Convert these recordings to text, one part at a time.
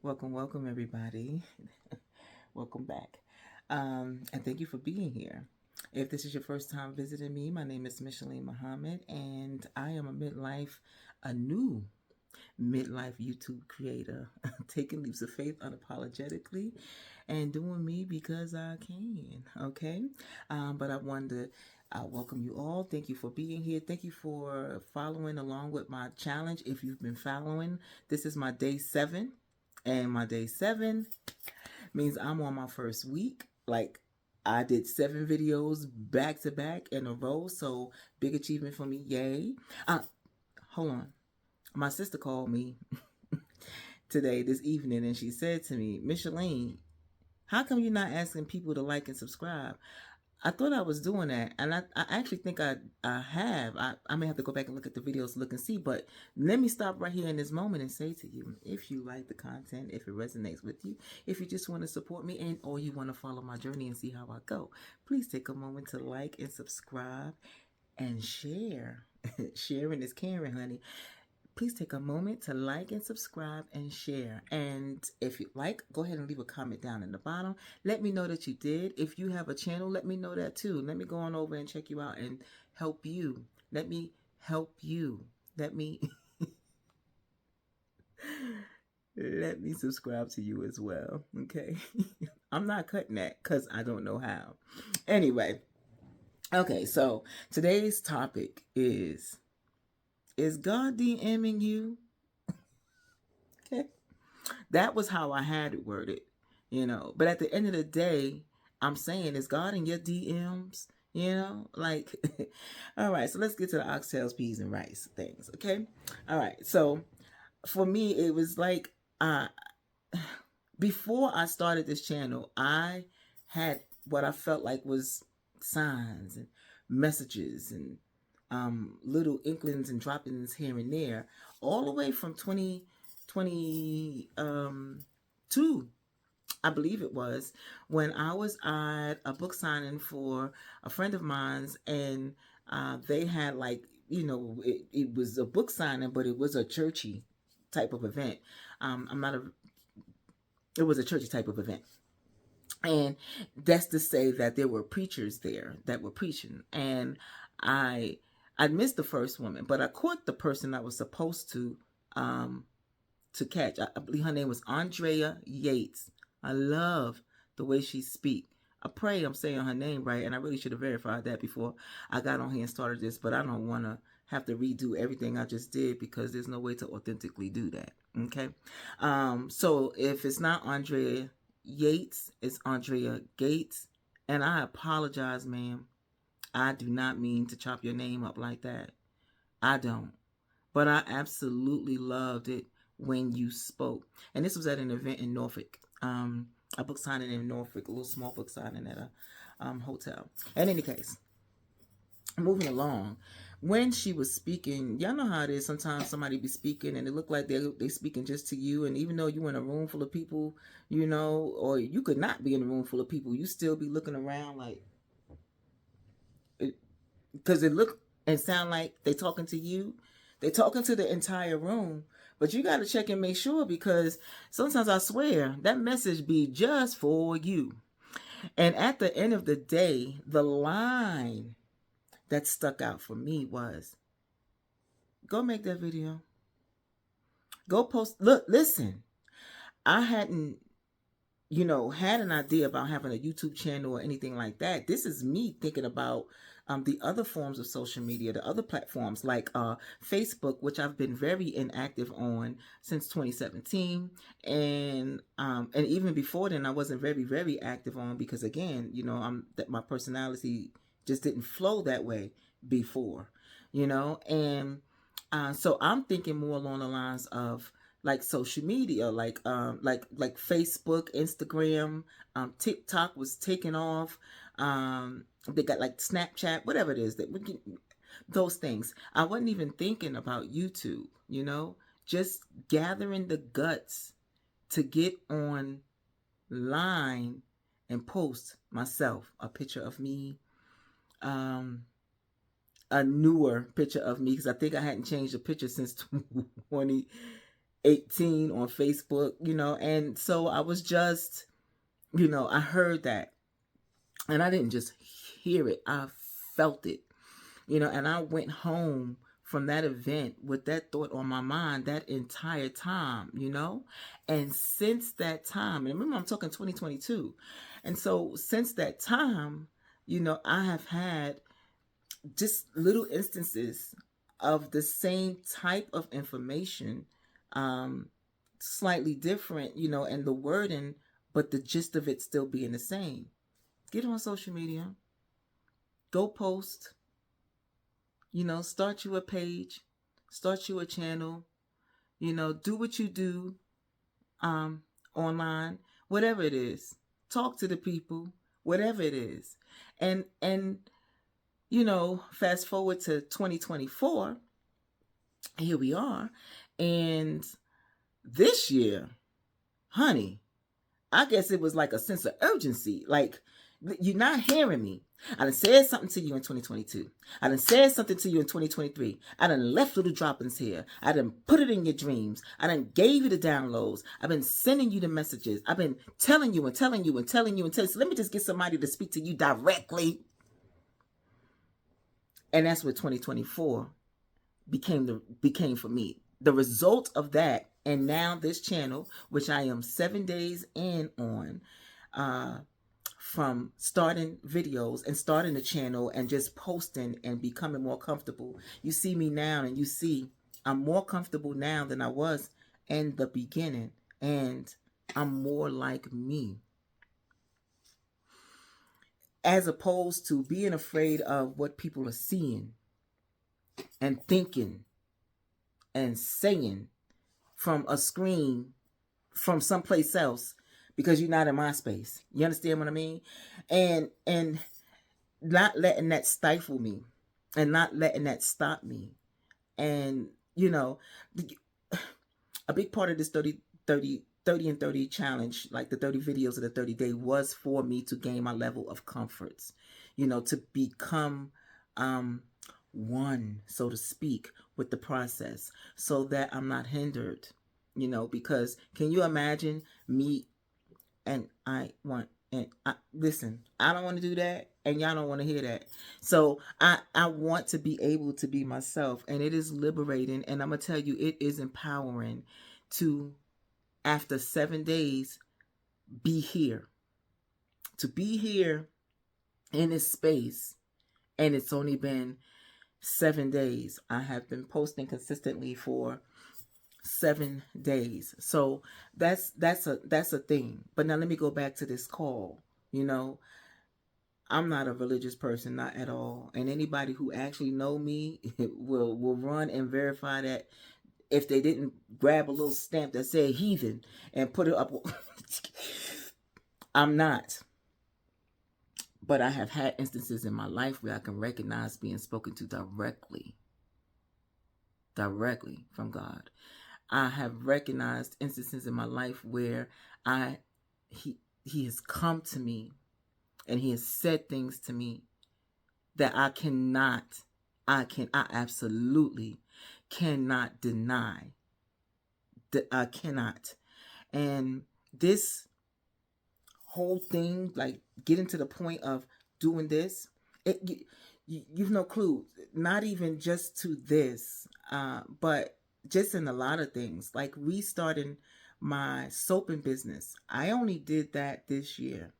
Welcome, everybody. Welcome back. And thank you for being here. If this is your first time visiting me, my name is Mecheline Muhammad, and I am a new midlife YouTube creator, taking leaps of faith unapologetically and doing me because I can. Okay. But I wanted to welcome you all. Thank you for being here. Thank you for following along with my challenge. If you've been following, this is my day 7. And my day 7 means I'm on my first week. Like, I did 7 videos back to back in a row. So, big achievement for me. Yay. Hold on. My sister called me this evening, and she said to me, Micheline, how come you're not asking people to like and subscribe? I thought I was doing that, and I actually think I have. I may have to go back and look at the videos, look and see, but let me stop right here in this moment and say to you, if you like the content, if it resonates with you, if you just want to support me and or you want to follow my journey and see how I go, please take a moment to like and subscribe and share. Sharing is caring, honey. Please take a moment to like and subscribe and share. And if you like, go ahead and leave a comment down in the bottom. Let me know that you did. If you have a channel, let me know that too. Let me go on over and check you out and help you. Let me help you. Let me let me subscribe to you as well. Okay. I'm not cutting that because I don't know how. Anyway. Okay, so today's topic is God DMing you? Okay. That was how I had it worded, But at the end of the day, I'm saying, is God in your DMs? Like, all right, so let's get to the oxtails, peas, and rice things, okay? All right, so for me, it was like, before I started this channel, I had what I felt like was signs and messages and little inklings and droppings here and there, all the way from 2022, I believe it was, when I was at a book signing for a friend of mine's, and they had it was a book signing, but it was a churchy type of event. It was a churchy type of event. And that's to say that there were preachers there that were preaching. And I missed the first woman, but I caught the person I was supposed to catch. I believe her name was Andrea Yates. I love the way she speaks. I pray I'm saying her name right, and I really should have verified that before I got on here and started this, but I don't want to have to redo everything I just did because there's no way to authentically do that. Okay. So if it's not Andrea Yates, it's Andrea Gates. And I apologize, ma'am. I do not mean to chop your name up like that. I don't. But I absolutely loved it when you spoke. And this was at an event in Norfolk. A book signing in Norfolk, a little small book signing at a hotel. In any case, moving along, when she was speaking, y'all know how it is. Sometimes somebody be speaking and it look like they speaking just to you, and even though you in a room full of people, or you could not be in a room full of people, you still be looking around like, because it look and sound like they talking to you. They talking to the entire room, but you got to check and make sure, because sometimes I swear that message be just for you. And at the end of the day, the line that stuck out for me was, go make that video. Go post. Look, listen, I hadn't, had an idea about having a YouTube channel or anything like that. This is me thinking about the other forms of social media, the other platforms like Facebook, which I've been very inactive on since 2017. And even before then, I wasn't very, very active on, because again, my personality just didn't flow that way before, and so I'm thinking more along the lines of like social media, like Facebook, Instagram, TikTok was taking off. They got like Snapchat, whatever it is that we can, those things. I wasn't even thinking about YouTube, just gathering the guts to get online and post myself a picture of me, a newer picture of me, because I think I hadn't changed the picture since 2018. 18 on Facebook, and so I was just, I heard that, and I didn't just hear it, I felt it, and I went home from that event with that thought on my mind that entire time, and since that time, and remember I'm talking 2022, and so since that time, I have had just little instances of the same type of information, slightly different, and the wording, but the gist of it still being the same. Get on social media, go post, start you a page, start you a channel, do what you do online, whatever it is. Talk to the people, whatever it is. And fast forward to 2024, here we are. And this year, honey, I guess it was like a sense of urgency. Like, you're not hearing me. I done said something to you in 2022. I done said something to you in 2023. I done left little droppings here. I done put it in your dreams. I done gave you the downloads. I've been sending you the messages. I've been telling you and telling you and telling you and telling you. So let me just get somebody to speak to you directly. And that's what 2024 became for me. The result of that, and now this channel, which I am 7 days in on, from starting videos and starting the channel and just posting and becoming more comfortable. You see me now, and you see I'm more comfortable now than I was in the beginning, and I'm more like me. As opposed to being afraid of what people are seeing and thinking and saying from a screen from someplace else, because you're not in my space. You understand what I mean? And not letting that stifle me, and not letting that stop me. And a big part of this 30 and 30 challenge, like the 30 videos of the 30 day, was for me to gain my level of comforts, to become one, so to speak, with the process, so that I'm not hindered, because can you imagine me, and listen, I don't want to do that, and y'all don't want to hear that. So I want to be able to be myself, and it is liberating, and I'm gonna tell you, it is empowering to, after 7 days, be here. To be here in this space, and it's only been 7 days. I have been posting consistently for 7 days. So that's a thing. But now let me go back to this call. I'm not a religious person, not at all. And anybody who actually know me will run and verify that if they didn't grab a little stamp that said heathen and put it up. I'm not. But I have had instances in my life where I can recognize being spoken to directly from God. I have recognized instances in my life where he has come to me, and he has said things to me that I absolutely cannot deny. That I cannot. And this whole thing, like getting to the point of doing this, you've no clue, not even just to this, but just in a lot of things, like restarting my soaping business. I only did that this year.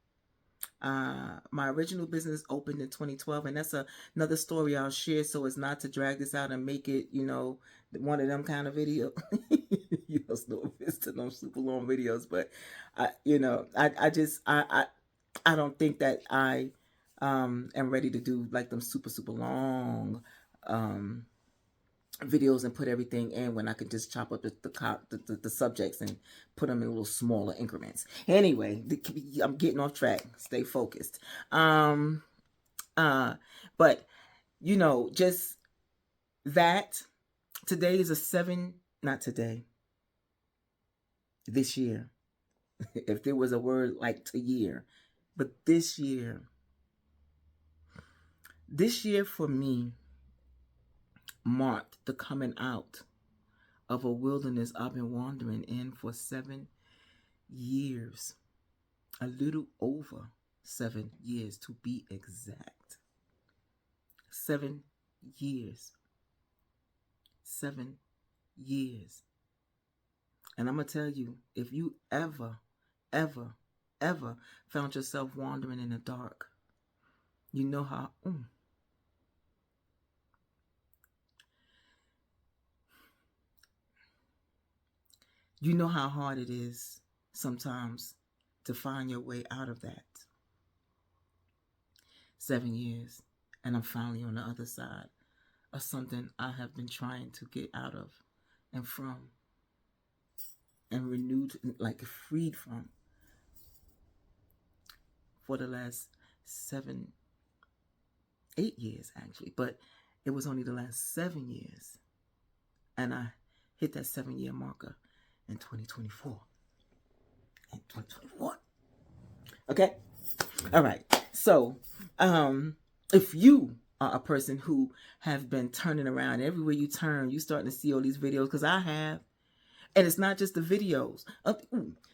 My original business opened in 2012, and that's another story I'll share, so as not to drag this out and make it, one of them kind of video. No offense to them super long videos, but I don't think that I am ready to do like them super long videos and put everything in, when I could just chop up the subjects and put them in little smaller increments. Anyway, I'm getting off track. Stay focused. But just that today is this year. If there was a word like to year, but this year for me marked the coming out of a wilderness I've been wandering in for 7 years. A little over 7 years to be exact. 7 years. 7 years. And I'm going to tell you, if you ever found yourself wandering in the dark, you know how you know how hard it is sometimes to find your way out of that. 7 years, and I'm finally on the other side of something I have been trying to get out of and from and renewed, like freed from, for the last 7, 8 years actually, but it was only the last 7 years, and I hit that 7-year marker in 2024. Okay, all right. So, if you are a person who have been turning around, everywhere you turn, you starting to see all these videos, because I have. And it's not just the videos.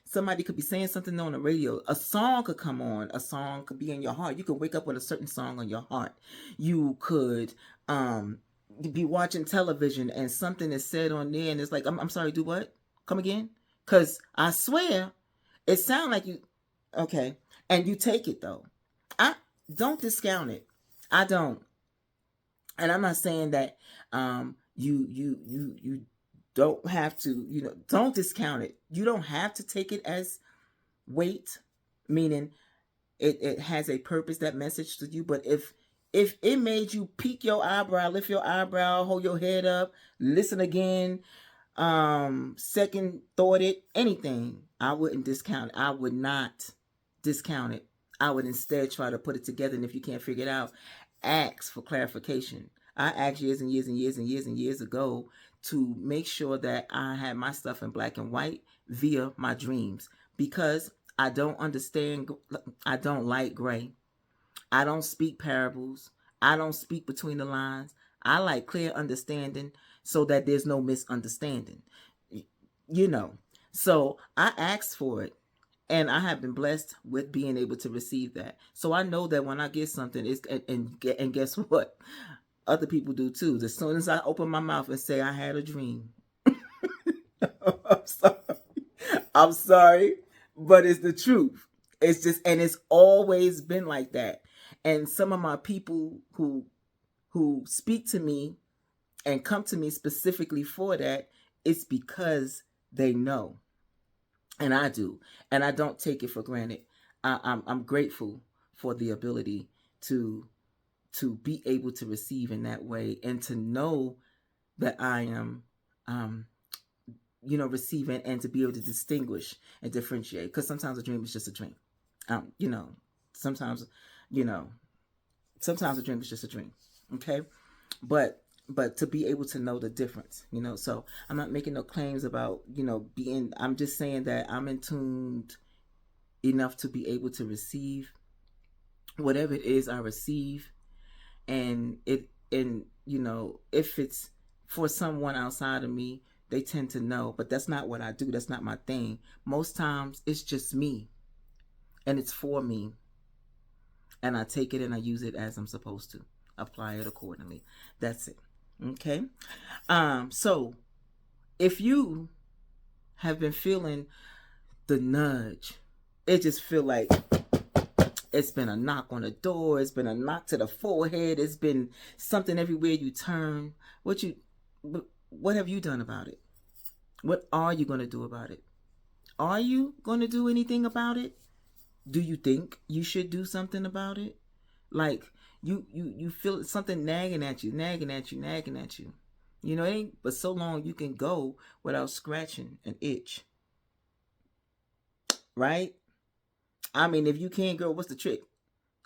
Somebody could be saying something on the radio. A song could come on. A song could be in your heart. You could wake up with a certain song on your heart. You could be watching television and something is said on there and it's like, I'm sorry, do what? Come again? Because I swear, it sounds like you, okay. And you take it though. I don't discount it. I don't. And I'm not saying that you don't have to, don't discount it. You don't have to take it as weight, meaning it has a purpose, that message to you. But if it made you peek your eyebrow, lift your eyebrow, hold your head up, listen again, second thought it, anything, I wouldn't discount it. I would not discount it. I would instead try to put it together. And if you can't figure it out, ask for clarification. I asked years and years ago to make sure that I had my stuff in black and white via my dreams, because I don't understand. I don't like gray. I don't speak parables. I don't speak between the lines. I like clear understanding so that there's no misunderstanding. So I asked for it, and I have been blessed with being able to receive that. So I know that when I get something, and guess what? Other people do too. As soon as I open my mouth and say I had a dream, I'm sorry, but it's the truth. It's just, and it's always been like that. And some of my people who speak to me and come to me specifically for that, it's because they know, and I do, and I don't take it for granted. I'm grateful for the ability to be able to receive in that way, and to know that I am, receiving, and to be able to distinguish and differentiate. Because sometimes a dream is just a dream. Sometimes a dream is just a dream. Okay, but to be able to know the difference, so I'm not making no claims about, I'm just saying that I'm in tuned enough to be able to receive whatever it is I receive. And if it's for someone outside of me, they tend to know, but that's not what I do. That's not my thing. Most times it's just me, and it's for me, and I take it and I use it as I'm supposed to, apply it accordingly. That's it. Okay. So if you have been feeling the nudge, it just feel like it's been a knock on the door. It's been a knock to the forehead. It's been something everywhere you turn. What have you done about it? What are you going to do about it? Are you going to do anything about it? Do you think you should do something about it? Like you feel something nagging at you. It ain't but so long you can go without scratching an itch. Right? I mean, if you can't go, what's the trick?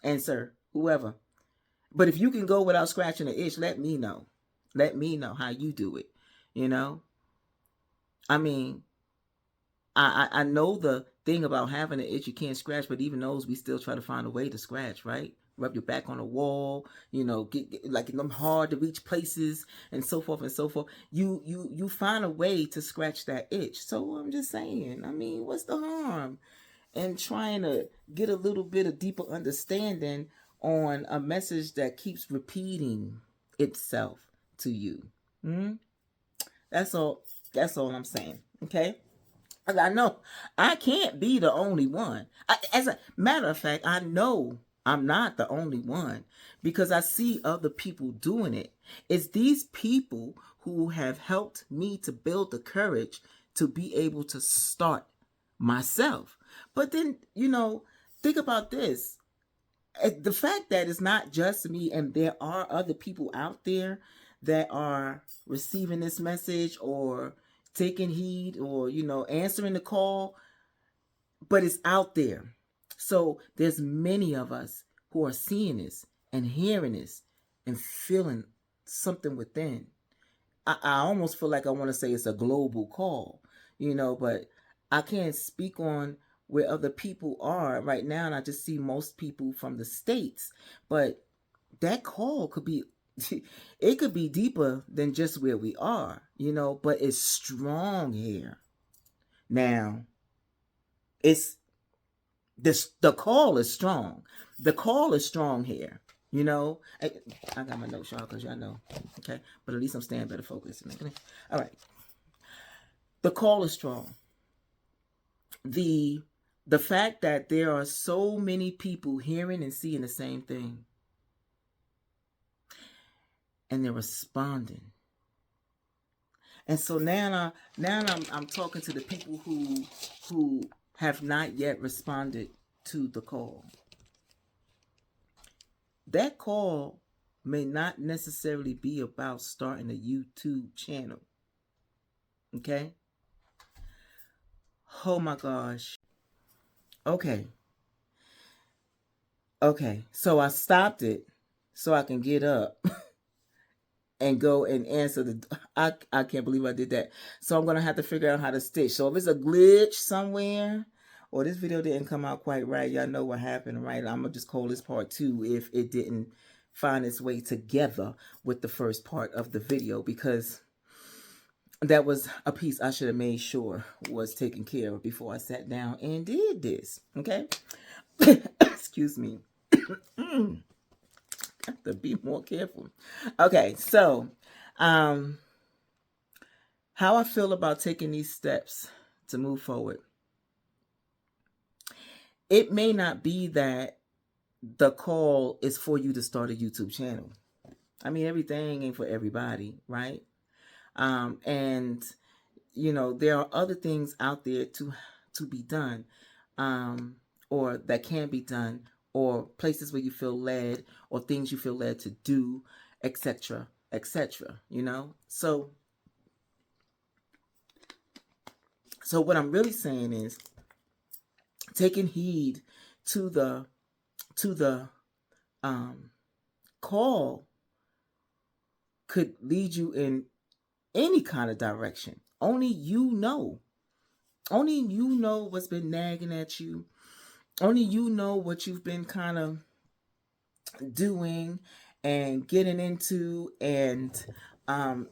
Answer, whoever. But if you can go without scratching an itch, let me know. Let me know how you do it. I mean, I know the thing about having an itch you can't scratch, but even those, we still try to find a way to scratch, right? rub your back on a wall, get like in them hard to reach places and so forth and so forth. You find a way to scratch that itch. So I'm just saying, I mean, what's the harm in trying to get a little bit of deeper understanding on a message that keeps repeating itself to you? That's all I'm saying. Okay. I know I can't be the only one. As a matter of fact, I know I'm not the only one because I see other people doing it. It's these people who have helped me to build the courage to be able to start myself. But then, think about this. The fact that it's not just me and there are other people out there that are receiving this message or taking heed or, answering the call, but it's out there. So there's many of us who are seeing this and hearing this and feeling something within. I almost feel like I want to say it's a global call, but I can't speak on where other people are right now. And I just see most people from the States, but that call could be, it could be deeper than just where we are, but it's strong here. Now, it's this, the call is strong. The call is strong here. I got my notes, y'all, because y'all know. Okay. But at least I'm staying better focused. All right. The call is strong. The fact that there are so many people hearing and seeing the same thing. And they're responding. And so now I'm talking to the people who have not yet responded to the call. That call may not necessarily be about starting a YouTube channel. Okay? Oh my gosh. Okay. So I stopped it so I can get up and go and answer I can't believe I did that. So I'm going to have to figure out how to stitch. So if it's a glitch somewhere or this video didn't come out quite right, y'all know what happened, right? I'm going to just call this part 2 if it didn't find its way together with the first part of the video, because that was a piece I should have made sure was taken care of before I sat down and did this. Okay? Excuse me. Have to be more careful. Okay, so how I feel about taking these steps to move forward. It may not be that the call is for you to start a YouTube channel. I mean, everything ain't for everybody, right? And there are other things out there to be done, or that can be done, or places where you feel led, or things you feel led to do, etc., etc. So what I'm really saying is taking heed to the call could lead you in any kind of direction. Only you know what's been nagging at you. Only you know what you've been kind of doing and getting into and been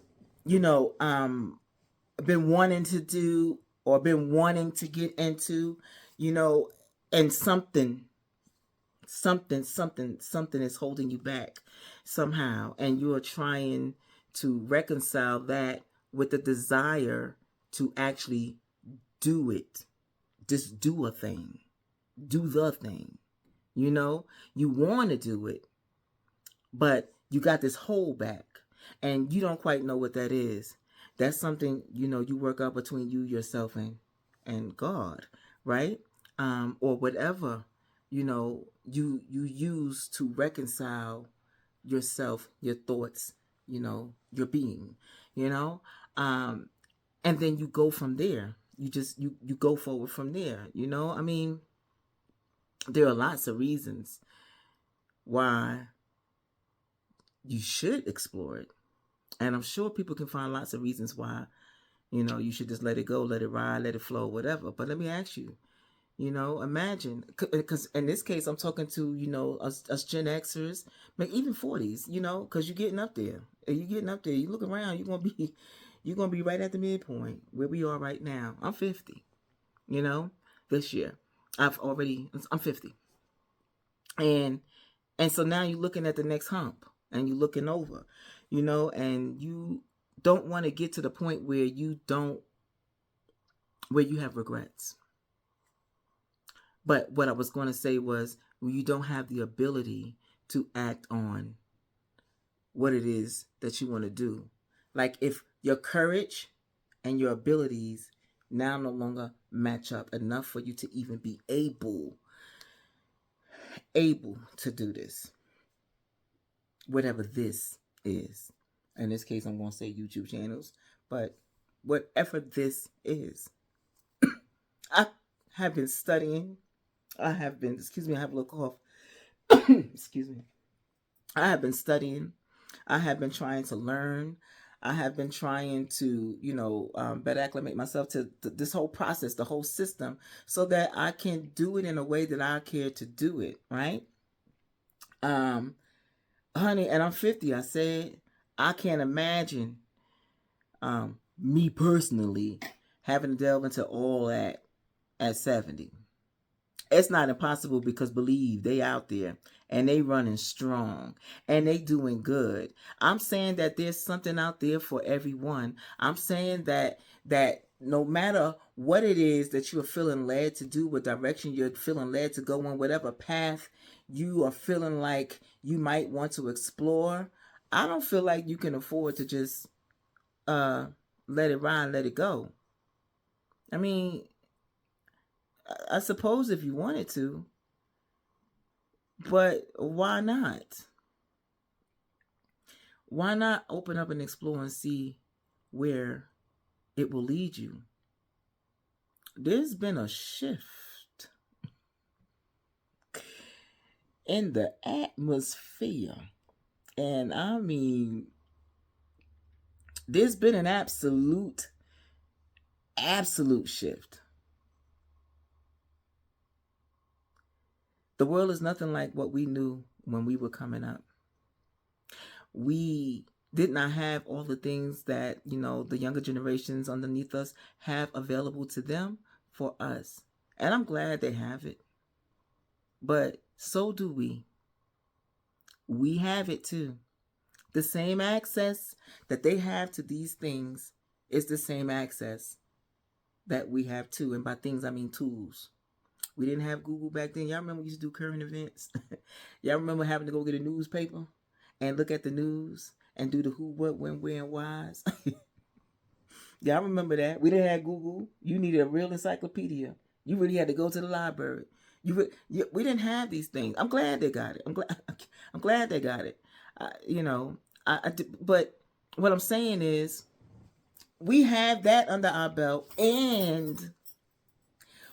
wanting to do or been wanting to get into, and something is holding you back somehow, and you are trying to reconcile that with the desire to actually do it. Just do a thing. Do the thing. You want to do it, but you got this hold back and you don't quite know what that is. That's something, you work out between you, yourself, and God, right? Or whatever, you use to reconcile yourself, your thoughts, your being, and then you go from there. You go forward from there, I mean, there are lots of reasons why you should explore it. And I'm sure people can find lots of reasons why, you should just let it go, let it ride, let it flow, whatever. But let me ask you, You know, imagine, because in this case, I'm talking to, you know, us Gen Xers, maybe even 40s, you know, because you're getting up there. And you're getting up there. You look around, you're gonna be right at the midpoint where we are right now. I'm 50, you know, this year. I'm 50. And so now you're looking at the next hump and you're looking over, you know, and you don't want to get to the point where where you have regrets. But what I was going to say was, you don't have the ability to act on what it is that you want to do. Like if your courage and your abilities now no longer match up enough for you to even be able to do this, whatever this is. In this case, I'm going to say YouTube channels, but whatever this is. I have been studying. Excuse me, I have a little cough. Excuse me. I have been studying. I have been trying to learn. I have been trying to, you know, better acclimate myself to this whole process, the whole system, so that I can do it in a way that I care to do it, right? Honey, and I'm 50. I said, I can't imagine me personally having to delve into all that at 70. It's not impossible, because believe, they out there and they running strong and they doing good. I'm saying that there's something out there for everyone. I'm saying that no matter what it is that you are feeling led to do, what direction you're feeling led to go in, whatever path you are feeling like you might want to explore, I don't feel like you can afford to just let it ride, let it go. I mean, I suppose if you wanted to, but why not? Why not open up and explore and see where it will lead you? There's been a shift in the atmosphere. And I mean, there's been an absolute shift. The world is nothing like what we knew when we were coming up. We did not have all the things that, you know, the younger generations underneath us have available to them for us. And I'm glad they have it. But so do we. We have it too. The same access that they have to these things is the same access that we have too. And by things, I mean tools. We didn't have Google back then. Y'all remember we used to do current events? Y'all remember having to go get a newspaper and look at the news and do the who, what, when, where, and whys? Y'all remember that? We didn't have Google. You needed a real encyclopedia. You really had to go to the library. We didn't have these things. I'm glad they got it. I'm glad they got it. You know, but what I'm saying is, we have that under our belt, and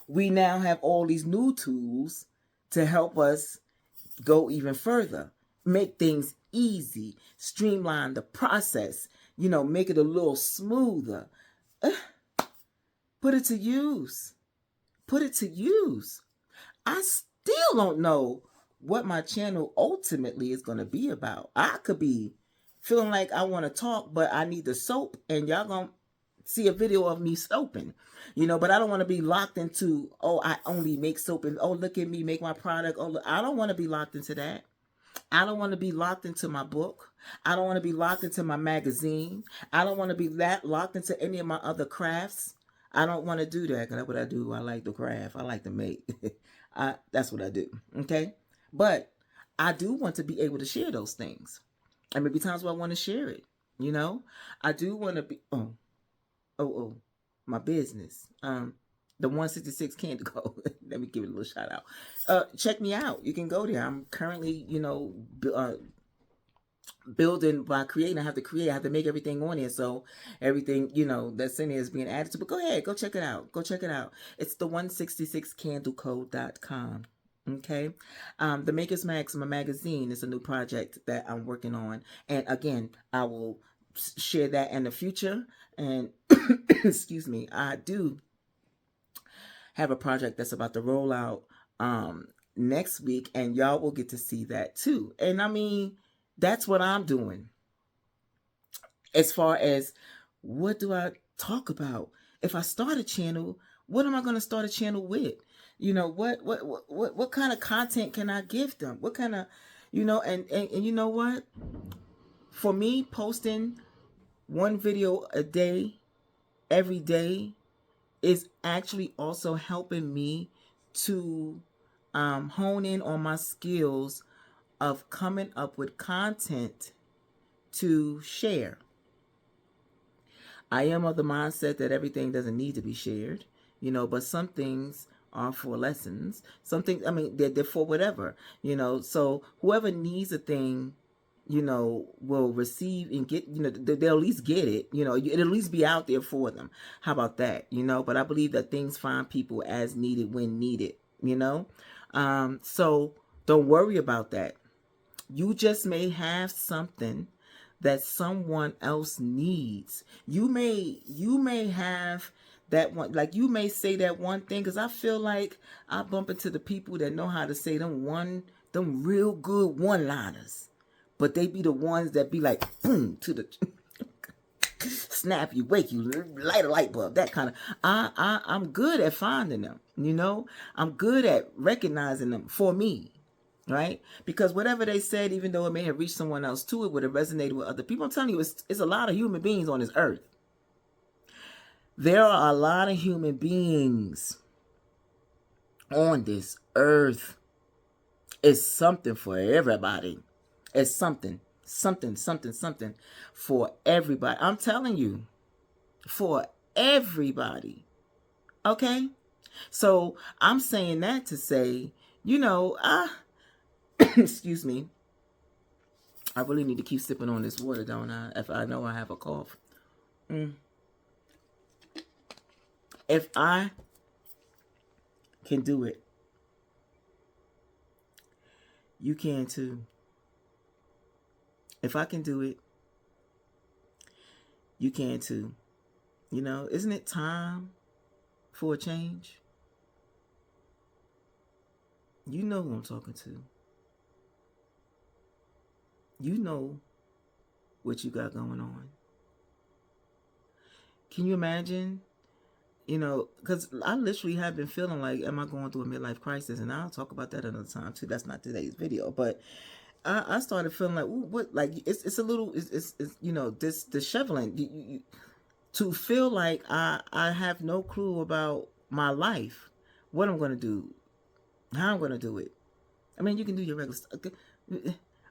we now have all these new tools to help us go even further, make things easy, streamline the process, you know, make it a little smoother. Put it to use. Put it to use. I still don't know what my channel ultimately is going to be about. I could be feeling like I want to talk, but I need the soap, and y'all going to see a video of me soaping, you know, but I don't want to be locked into, oh, I only make soap, and oh, look at me make my product. Oh, look. I don't want to be locked into that. I don't want to be locked into my book. I don't want to be locked into my magazine. I don't want to be locked into any of my other crafts. I don't want to do that, because that's what I do. I like to craft. I like to make. That's what I do. Okay. But I do want to be able to share those things. And maybe times where I want to share it. You know, I do want to be, my business. The 166 Candy Co. Let me give it a little shout out. Check me out. You can go there. I'm currently, you know, building by creating. I have to create. I have to make everything on there. So everything, you know, that's in there is being added to. But go ahead. Go check it out. Go check it out. It's the 166candleco.com. Okay. The Maker's Max, my magazine, is a new project that I'm working on. And again, I will share that in the future. And excuse me, I do have a project that's about to roll out next week, and y'all will get to see that too. And I mean, that's what I'm doing. As far as what do I talk about? If I start a channel, what am I going to start a channel with? You know, what kind of content can I give them? What kind of, you know, and you know what? For me, posting one video a day, every day, is actually also helping me to hone in on my skills of coming up with content to share. I am of the mindset that everything doesn't need to be shared, you know, but some things are for lessons. Some things, I mean, they're for whatever, you know. So whoever needs a thing, you know, will receive and get, you know, they'll at least get it, you know, it'll at least be out there for them. How about that, you know? But I believe that things find people as needed when needed, you know? So don't worry about that. You just may have something that someone else needs. You may have that one, like you may say that one thing, because I feel like I bump into the people that know how to say them real good one-liners, but they be the ones that be like boom to the snap you, wake you, light a light bulb, that kind of. I'm good at finding them, you know. I'm good at recognizing them for me. Right? Because whatever they said, even though it may have reached someone else too, it would have resonated with other people. I'm telling you, it's a lot of human beings on this earth. There are a lot of human beings on this earth. It's something for everybody. It's something for everybody. I'm telling you, for everybody. Okay? So I'm saying that to say, you know, excuse me. I really need to keep sipping on this water, don't I? If I know I have a cough. If I can do it, you can too. If I can do it, you can too. You know, isn't it time for a change? You know who I'm talking to. You know what you got going on. Can you imagine? You know, because I literally have been feeling like, am I going through a midlife crisis? And I'll talk about that another time too. That's not today's video, but I started feeling like, ooh, what? Like it's a little, it's you know, this disheveling. To feel like I have no clue about my life, what I'm going to do, how I'm going to do it. I mean, you can do your regular stuff,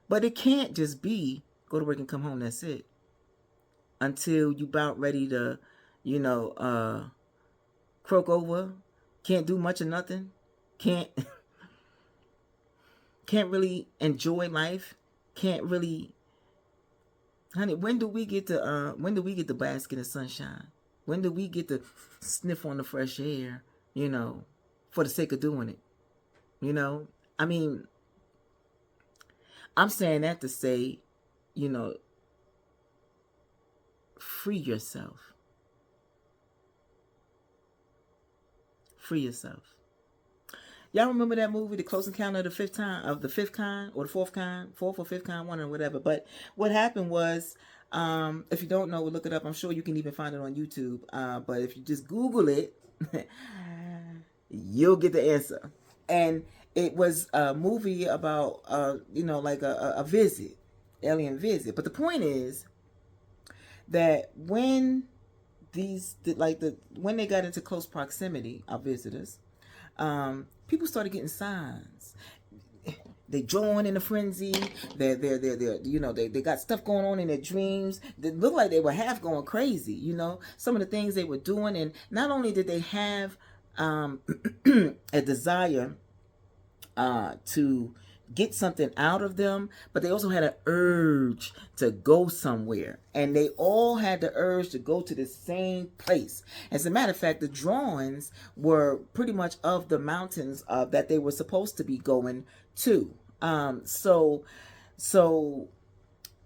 but it can't just be go to work and come home. That's it. Until you about ready to, you know, croak over, can't do much of nothing, can't really enjoy life, can't really. Honey, when do we get the basket of sunshine? When do we get to sniff on the fresh air, you know, for the sake of doing it? You know, I mean, I'm saying that to say, you know, free yourself. Free yourself. Y'all remember that movie, The Close Encounter of the Fifth Kind, or the fourth or fifth kind, one or whatever. But what happened was, if you don't know, look it up. I'm sure you can even find it on YouTube. But if you just Google it, you'll get the answer. And it was a movie about, you know, like a visit, alien visit. But the point is that when when they got into close proximity, our visitors, people started getting signs. They join in a frenzy. They're you know, they got stuff going on in their dreams. They looked like they were half going crazy, you know, some of the things they were doing. And not only did they have a desire to get something out of them, but they also had an urge to go somewhere, and they all had the urge to go to the same place. As a matter of fact, the drawings were pretty much of the mountains that they were supposed to be going to. So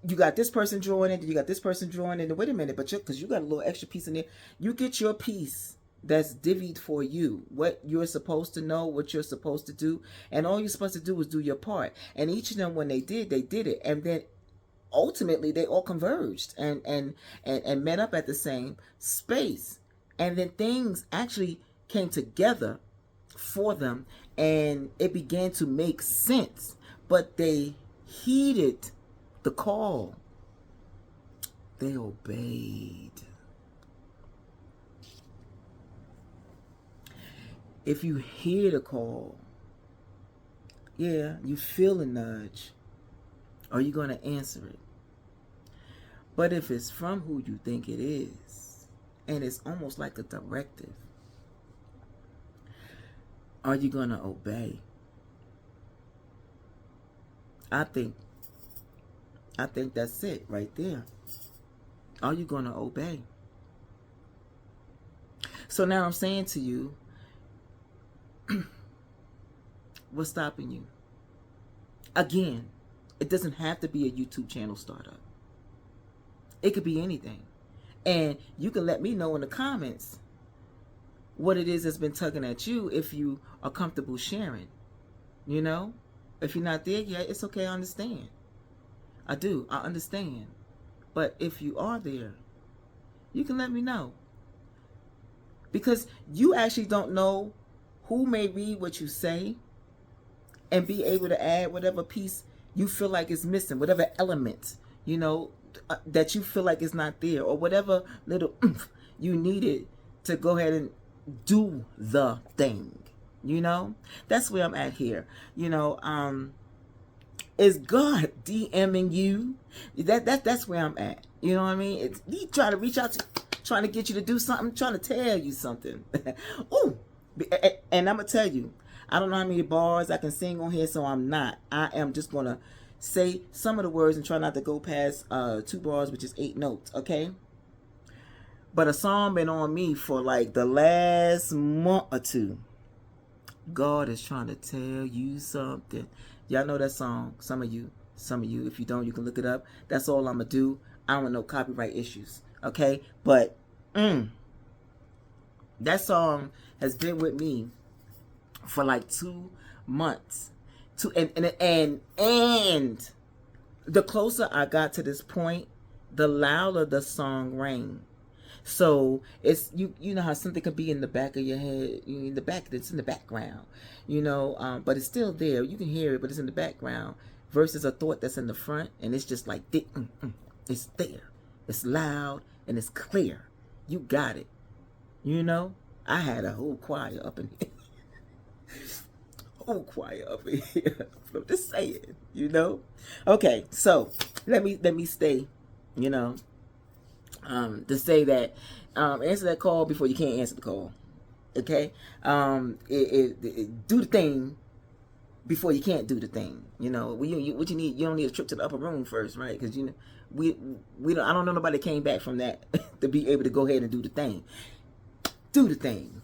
you got this person drawing it, you got this person drawing it, and wait a minute, but because you got a little extra piece in there, you get your piece that's divvied for you, what you're supposed to know, what you're supposed to do, and all you're supposed to do is do your part. And each of them, when they did it, and then ultimately they all converged and met up at the same space, and then things actually came together for them, and it began to make sense. But they heeded the call. They obeyed. If you hear the call, yeah, you feel a nudge, are you going to answer it? But if it's from who you think it is, and it's almost like a directive, are you going to obey? I think that's it right there. Are you going to obey? So now I'm saying to you, what's stopping you? Again, it doesn't have to be a YouTube channel startup. It could be anything. And you can let me know in the comments what it is that's been tugging at you if you are comfortable sharing. You know? If you're not there yet, it's okay, I understand. I understand. But if you are there, you can let me know. Because you actually don't know who may read what you say and be able to add whatever piece you feel like is missing, whatever element, that you feel like is not there, or whatever little you needed to go ahead and do the thing. That's where I'm at here. Is God DMing you? That's where I'm at. You know what I mean? He trying to reach out to, trying to get you to do something, trying to tell you something. Ooh, and I'm gonna tell you, I don't know how many bars I can sing on here, so I'm not. I am just gonna say some of the words and try not to go past 2 bars, which is 8 notes. Okay. But a song been on me for like the last month or 2. God is trying to tell you something. Y'all know that song. Some of you. If you don't, you can look it up. That's all I'm gonna do. I don't want no copyright issues. Okay. But that song has been with me for like 2 months. And the closer I got to this point, the louder the song rang. So it's you know how something could be in the back of your head, in the back, it's in the background, but it's still there. You can hear it, but it's in the background. Versus a thought that's in the front, and it's just like it's there, it's loud and it's clear. You got it. I had a whole choir up in here. I'm just saying, Okay, so let me stay, to say that answer that call before you can't answer the call. Okay, do the thing before you can't do the thing. What you need, you don't need a trip to the upper room first, right? Because we don't. I don't know nobody came back from that to be able to go ahead and do the thing. Do the thing.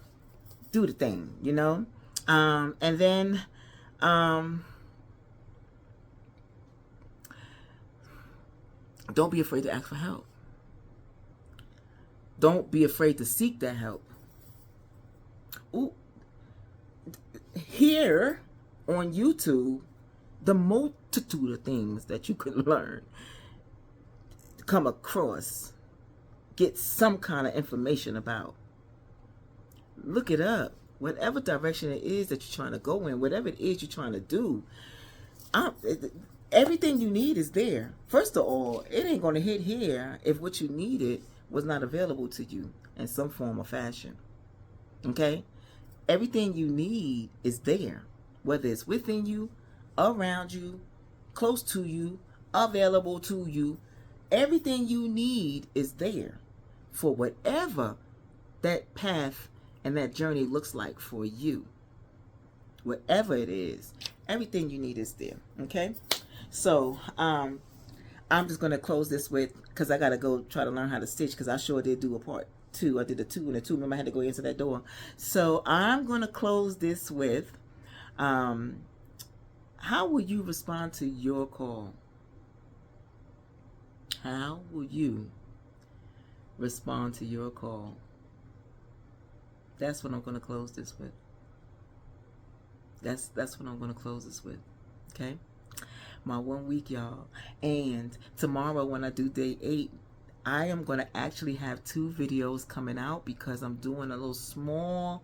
And then don't be afraid to ask for help. Don't be afraid to seek that help. Ooh. Here on YouTube, the multitude of things that you could learn, come across, get some kind of information about. Look it up. Whatever direction it is that you're trying to go in, whatever it is you're trying to do, everything you need is there. First of all, it ain't going to hit here if what you needed was not available to you in some form or fashion. Okay? Everything you need is there. Whether it's within you, around you, close to you, available to you, everything you need is there for whatever that path and that journey looks like for you. Whatever it is, everything you need is there. Okay? So, I'm just going to close this with, because I got to go try to learn how to stitch, because I sure did do a part 2. I did a 2 and a 2. Remember, I had to go answer that door. So I'm going to close this with, how will you respond to your call? How will you respond to your call? That's what I'm going to close this with. That's what I'm going to close this with. Okay? My 1 week, y'all. And tomorrow when I do day 8, I am going to actually have 2 videos coming out because I'm doing a little small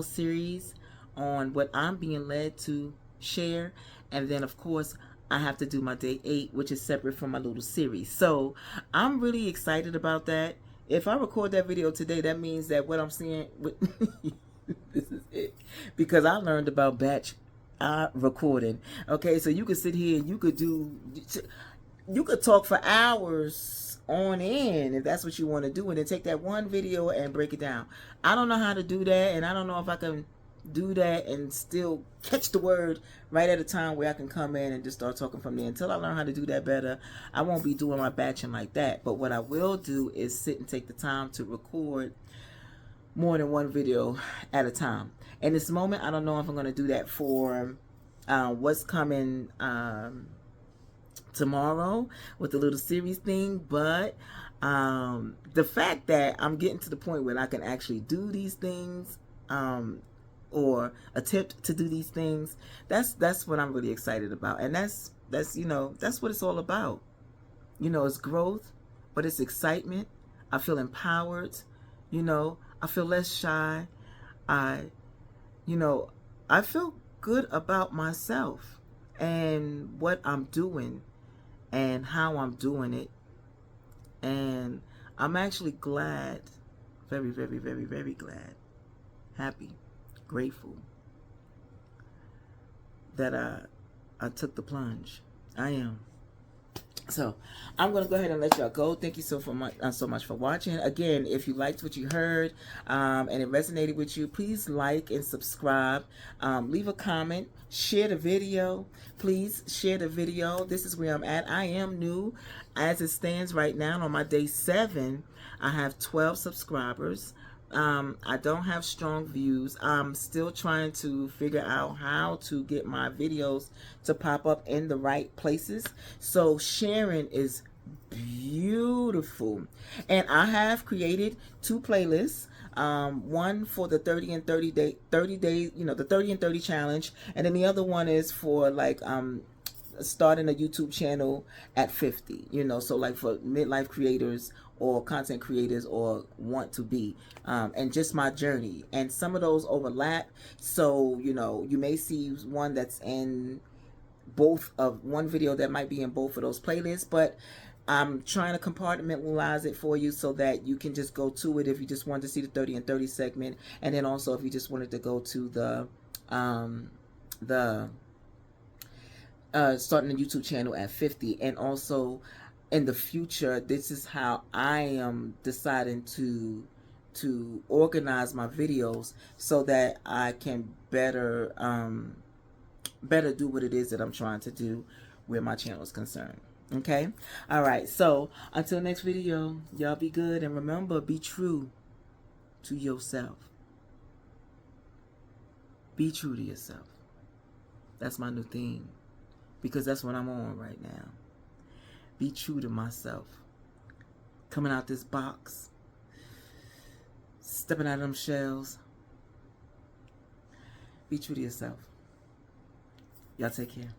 series on what I'm being led to share. And then of course I have to do my day 8, which is separate from my little series. So I'm really excited about that. If I record that video today, that means that what I'm seeing this is it, because I learned about batch recording. Okay, so you could sit here and you could talk for hours on end if that's what you want to do, and then take that one video and break it down. I don't know how to do that, and I don't know if I can do that and still catch the word right at a time where I can come in and just start talking from there. Until I learn how to do that better, I won't be doing my batching like that. But what I will do is sit and take the time to record more than one video at a time. In this moment, I don't know if I'm going to do that for what's coming tomorrow with the little series thing, but the fact that I'm getting to the point where I can actually do these things or attempt to do these things, that's what I'm really excited about. And that's you know, that's what it's all about. You know, it's growth, but it's excitement. I feel empowered. You know, I feel less shy. I feel good about myself and what I'm doing and how I'm doing it. And I'm actually glad, very, very, very, very glad, happy, grateful that I took the plunge. I am. So I'm going to go ahead and let y'all go. Thank you so much for watching. Again, if you liked what you heard and it resonated with you, please like and subscribe. Leave a comment. Share the video. Please share the video. This is where I'm at. I am new. As it stands right now on my day 7, I have 12 subscribers. I don't have strong views. I'm still trying to figure out how to get my videos to pop up in the right places. So sharing is beautiful. And I have created 2 playlists. One for the 30 and 30 days, you know, the 30 and 30 challenge, and then the other one is for like starting a YouTube channel at 50, you know, so like for midlife creators or content creators or want to be, and just my journey. And some of those overlap, so you know, you may see one that's in both of one video that might be in both of those playlists, but I'm trying to compartmentalize it for you so that you can just go to it if you just wanted to see the 30 and 30 segment, and then also if you just wanted to go to the starting a YouTube channel at 50. And also in the future, this is how I am deciding to organize my videos so that I can better do what it is that I'm trying to do where my channel is concerned. Okay? All right. So until next video, y'all be good, and remember, be true to yourself. Be true to yourself. That's my new theme, because that's what I'm on right now. Be true to myself. Coming out this box. Stepping out of them shells. Be true to yourself. Y'all take care.